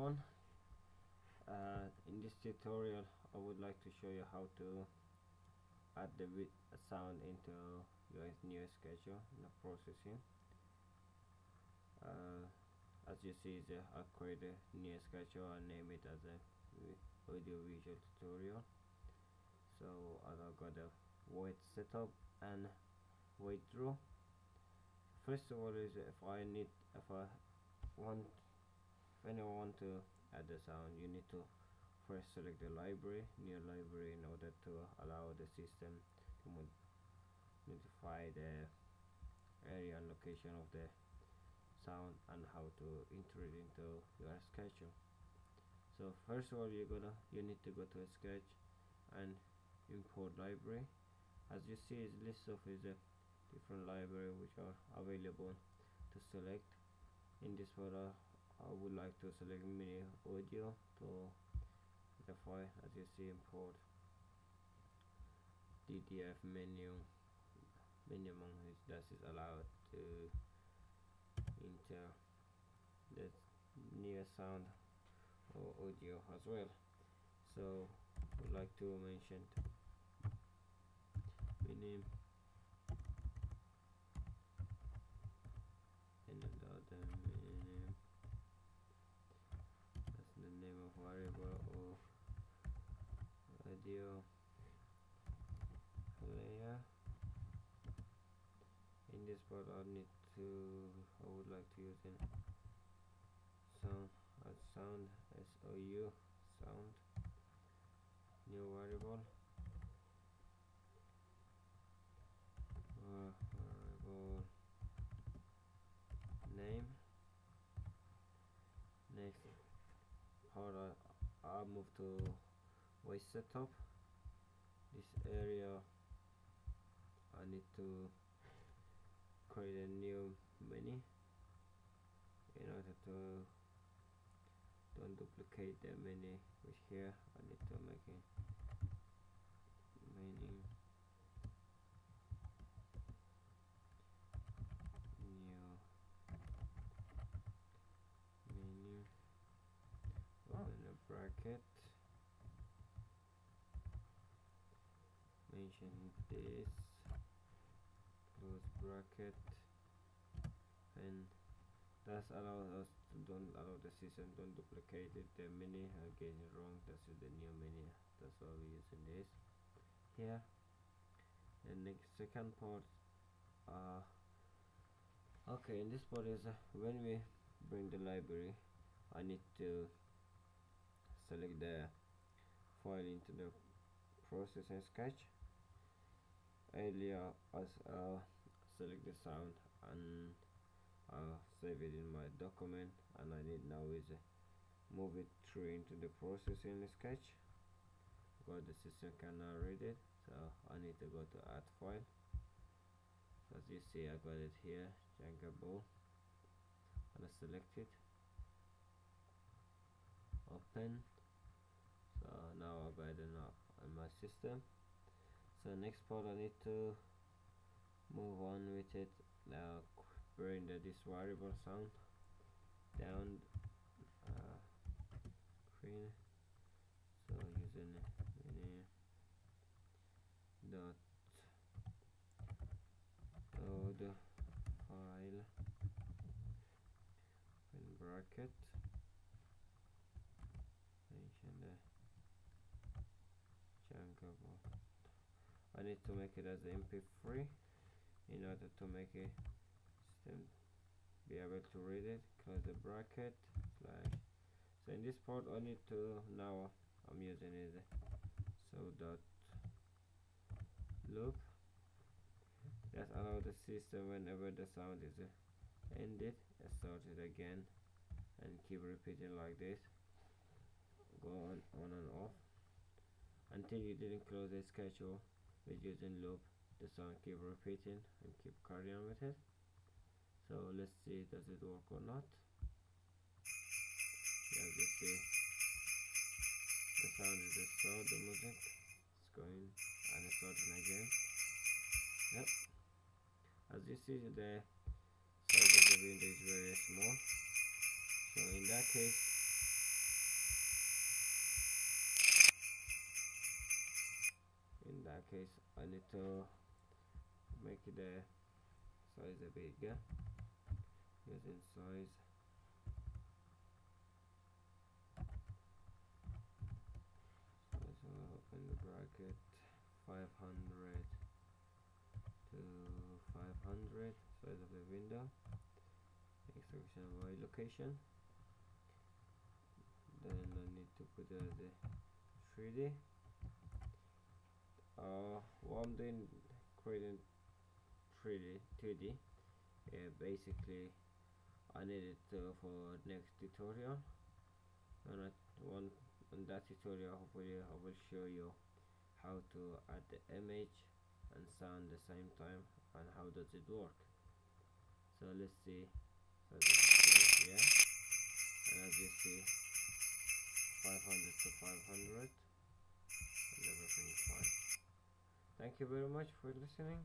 everyone. In this tutorial I would like to show you how to add the sound into your new schedule in the processing. As you see, I created a new schedule and name it as a audio visual tutorial. So I got a void setup and void through. First of all, is if anyone want to add the sound, you need to first select the new library, in order to allow the system to notify the area and location of the sound and how to enter it into your schedule. So first of all, you need to go to a sketch and import library. As you see, is list of different library which are available to select. In this folder I would like to select mini audio to the file. As you see, import DTF minimum that is allowed to enter the new sound or audio as well. So I would like to mention minim and the minim, that's the name of variable, or audio layer. In this part I would like to use in sound sound sound new variable name. Next part I move to voice setup. This area I need to create a new menu in order to don't duplicate the menu, which here I need to make a menu open a bracket, mention this, close bracket, and that's allows us to don't allow the system don't duplicate it. The menu again wrong, this is the new menu, that's why we're using this here. And next second part, okay, in this part is when we bring the library, I need to select the file into the processing sketch. Earlier as select the sound and save it in my document, and I need now is move it through into the processing sketch, because the system cannot read it. So I need to go to add file. As you see, I got it here, Jankable, and I select it, open. So now I got it now on my system. So next part I need to move on with it. Now bring this variable sound down screen. So using mini dot load file in bracket, mention the chunkable. I need to make it as MP3 in order to make a system be able to read it. Close the bracket, slash. So in this part I need to, now I'm using is so dot loop that allow the system whenever the sound is ended, start it again and keep repeating like this, go on and off until you didn't close the schedule with using loop. The sound keep repeating and keep carrying on with it. So let's see, does it work or not. As you see, the sound is the music it's going and it's starting again. Yep. As you see, the size of the window is very small, so in that case case I need to make the size a bigger using size. So open the bracket 500 to 500, size of the window, extraction of Y location. Then I need to put the 3D. What I'm doing, creating 3D 2D. Basically I need it for next tutorial, and in that tutorial hopefully I will show you how to add the image and sound the same time and how does it work. So let's see. So this is yeah, and as you see 500 to 500 and everything is fine. Thank you very much for listening.